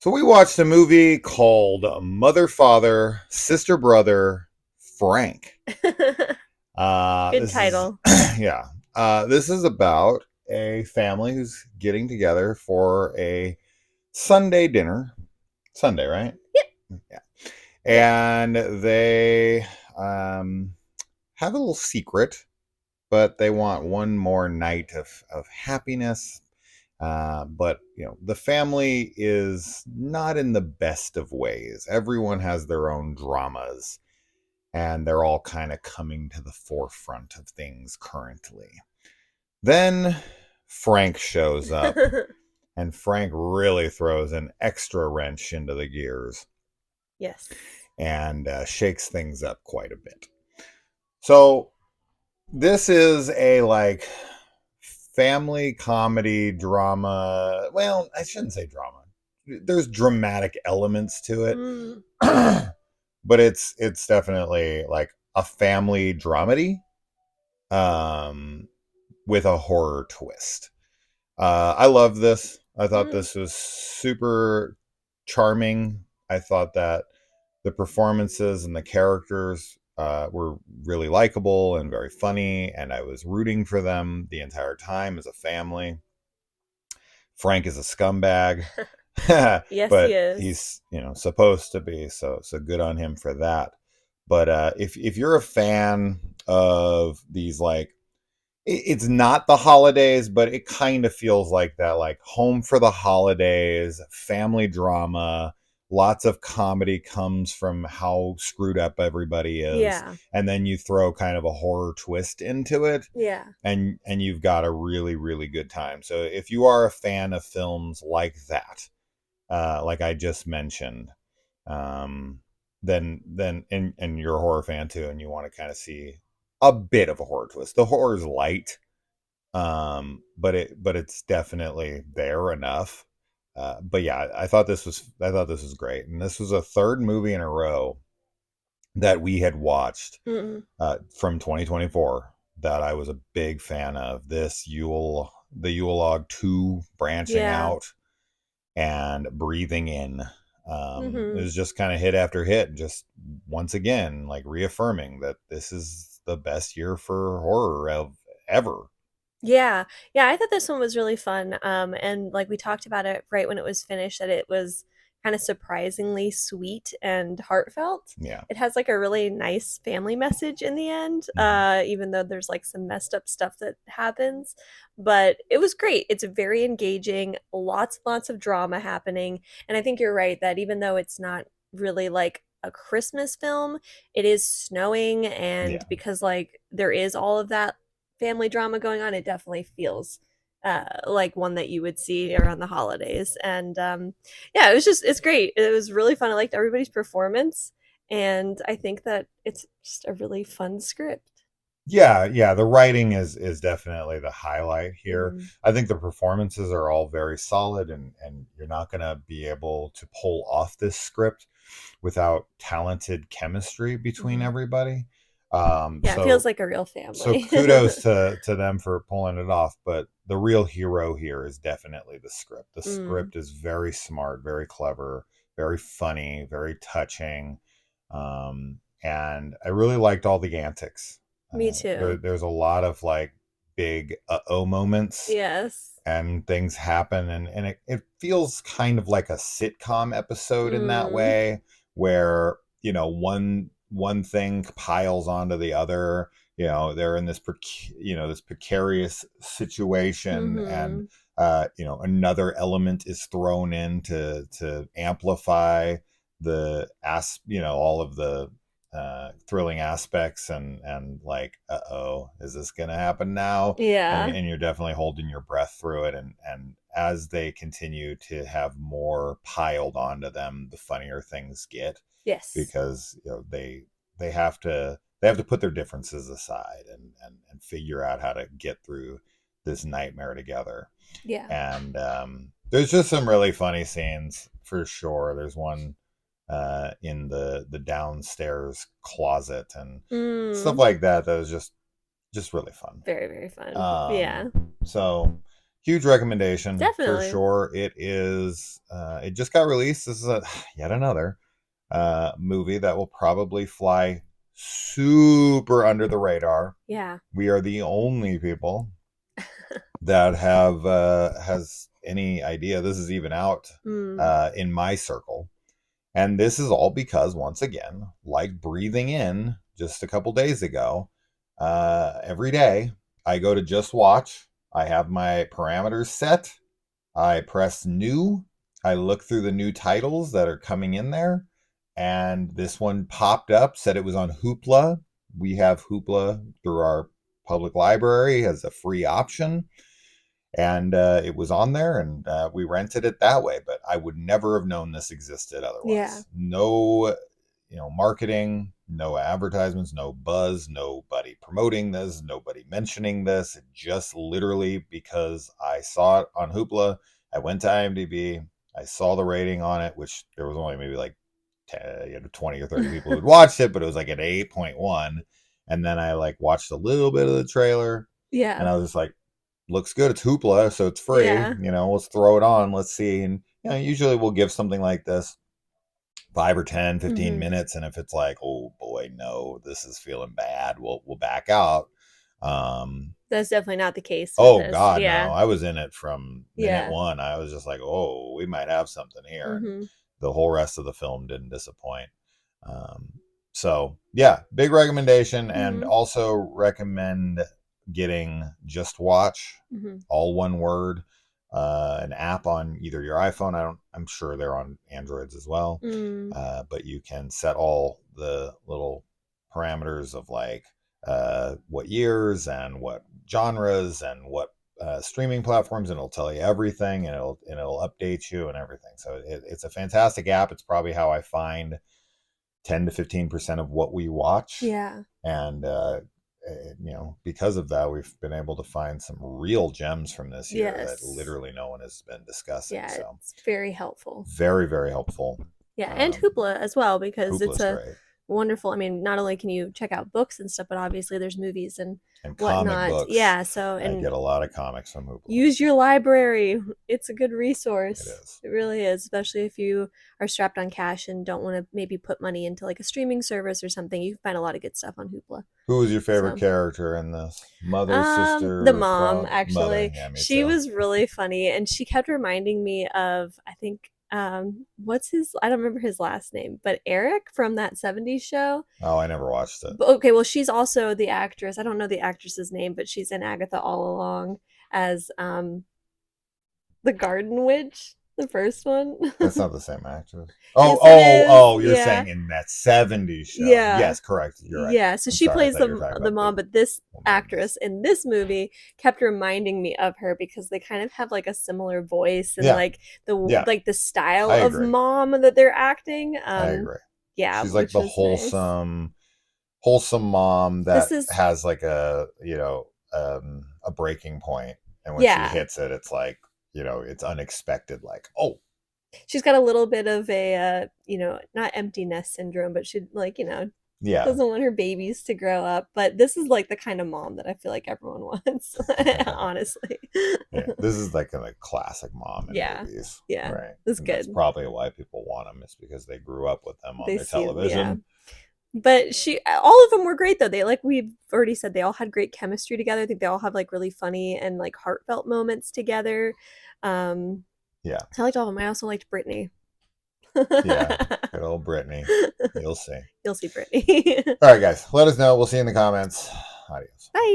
So we watched a movie called Mother, Father, Sister, Brother, Frank. Good This is, title. yeah. This is about a family who's getting together for a Sunday dinner. Sunday, right? Yep. Yeah. Yep. And they um, have a little secret, but they want one more night of happiness. But the family is not in the best of ways. Everyone has their own dramas, and they're all kind of coming to the forefront of things currently. Then Frank shows up, and Frank really throws an extra wrench into the gears Yes. and shakes things up quite a bit. So this is a like family comedy drama. Well, I shouldn't say drama. There's dramatic elements to it, Mm. but it's definitely like a family dramedy um, with a horror twist. I love this. I thought Mm. this was super charming. I thought that the performances and the characters were really likable and very funny, and I was rooting for them the entire time as a family. Frank is a scumbag, Yes, he but is. he's supposed to be, so good on him for that. But if you're a fan of these, like, it's not the holidays, but it kind of feels like that, like home for the holidays, family drama. Lots of comedy comes from how screwed up everybody is, Yeah. and then you throw kind of a horror twist into it, Yeah. and you've got a really really good time. So if you are a fan of films like that, like I just mentioned, um, then and you're a horror fan too, and you want to kind of see a bit of a horror twist. The horror is light, but it's definitely there enough. But yeah, I thought this was great, and this was a third movie in a row that we had watched Mm. from 2024 that I was a big fan of. The Yule log 2 branching Yeah. out and breathing in. It Hmm. was just kind of hit after hit, just once again like reaffirming that this is the best year for horror of ever. Yeah. Yeah, I thought this one was really fun. And like we talked about it right when it was finished, that it was kind of surprisingly sweet and heartfelt. Yeah. It has like a really nice family message in the end, Mhm. even though there's like some messed up stuff that happens. But it was great. It's very engaging, lots and lots of drama happening. And I think you're right that even though it's not really like a Christmas film, it is snowing, and Yeah. because like there is all of that family drama going on, it definitely feels like one that you would see around the holidays. And yeah, it's great. It was really fun. I liked everybody's performance, and I think that it's just a really fun script. Yeah, the writing is definitely the highlight here. Mm. I think the performances are all very solid, and you're not going to be able to pull off this script without talented chemistry between Hmm. everybody. Yeah, it feels like a real So family. kudos to them for pulling it off, but the real hero here is definitely the script. The Mm, script is very smart, very clever, very funny, very touching. And I really liked all the antics. me too. There's a lot of like big uh-oh moments, Yes. and things happen, and it feels kind of like a sitcom episode in that Mm, way, where one thing piles onto the other. They're in this precarious situation, and hmm. another element is thrown in to amplify all of the thrilling aspects, and like, uh-oh, is this gonna happen now? and, Yeah. and you're definitely holding your breath through it, and as they continue to have more piled onto them, the funnier things get, Yes. because they have to put their differences aside, and figure out how to get through this nightmare together. Yeah. And there's just some really funny scenes for sure. There's one in the downstairs closet and stuff Mm, like that that was just really fun. very, very fun. Um, Yeah. so huge recommendation for Definitely. sure. It is. It just got released. This is yet another movie that will probably fly super under the radar. Yeah. We are the only people that have has any idea this is even out Mm. in my circle. And this is all because, once again, like breathing in just a couple days ago, every day I go to just watch. I have my parameters set. I press new. I look through the new titles that are coming in there. And this one popped up, said it was on Hoopla. We have Hoopla through our public library as a free option, and it was on there, and we rented it that way. But I would never have known this existed Yeah. otherwise. No, marketing, no advertisements, no buzz, nobody promoting this, nobody mentioning this. Just literally because I saw it on Hoopla, I went to IMDb, I saw the rating on it, which there was only maybe like 10, 20 or 30 people who'd watched it, but it was like an 8.1. And then I like watched a little bit of the trailer, and Yeah. I was just like, looks good. It's Hoopla, so it's free. Yeah. Let's throw it on. Let's see. And usually we'll give something like this 5 or 10, 15 Hmm. minutes, and if it's like, oh boy, no, this is feeling bad, we'll back out. Um, That's definitely not the case with oh this. God, no! Yeah. I was in it from minute Yeah. one. I was just like, oh, we might have something here, and Hmm. the whole rest of the film didn't disappoint. Um, so yeah, big recommendation, and Hmm. also recommend getting Just Watch, Hmm. all one word, an app on either your iPhone. I'm sure they're on Androids as well, Mm. but you can set all the little parameters of like what years and what genres and what streaming platforms, and it'll tell you everything, and it'll update you and everything. So it's a fantastic app. It's probably how I find 10 to 15% of what we watch, Yeah. and because of that, we've been able to find some real gems from this year that Yes. literally no one has been discussing. Yeah. So It's very helpful. very, very helpful. Yeah. And Hoopla as well, because it's Hoopla's a great. wonderful. I mean, not only can you check out books and stuff, but obviously there's movies and And comic whatnot. books. Yeah. So, I and get a lot of comics from Hoopla. use your library. It's a good It resource. is. It really is, especially if you are strapped on cash and don't want to maybe put money into like a streaming service or something. You can find a lot of good stuff on Hoopla. Who was your favorite So, character in this? Mother, the sister, mom mother. actually, Yeah, me she too. was really funny, and she kept reminding me of, I think, what's his? I don't remember his last name, but Eric from that '70s show. Oh, I never watched it. Okay, well, she's also the actress. I don't know the actress's name, but she's in Agatha All Along as the Garden Witch, the first one. That's not the same actress. Oh, Yes, it oh, is. oh! You're Yeah, saying in that '70s show? yeah. Yes, correct. You're right. Yeah, so I'm she sorry. I plays thought you were talking the about mom, the but this woman in actress this. in this movie kept reminding me of her because they kind of have like a similar voice and Yeah, like yeah. the style I of agree. mom that they're acting. I agree. Yeah, She's like which the was nice. wholesome mom This that is has like a breaking point, and when she yeah. hits it, it's like it's unexpected. Like, oh She's got a little bit of a not empty nest syndrome, but she like, yeah. doesn't want her babies to grow up, but this is like the kind of mom that I feel like everyone wants, honestly. Yeah, this is like a classic mom in Yeah. movies, Yeah. right? It's And that's good. probably why people want them, is because they grew up with them on They their see, yeah. television. But all of them were great though. They, like we've already said, they all had great chemistry together. I think they all have like really funny and like heartfelt moments together. Um, Yeah, I liked all of them. I also liked Brittany. yeah. Good old Brittany. You'll see. You'll see Brittany. All right, guys. Let us know. We'll see you in the comments. Adios. Bye.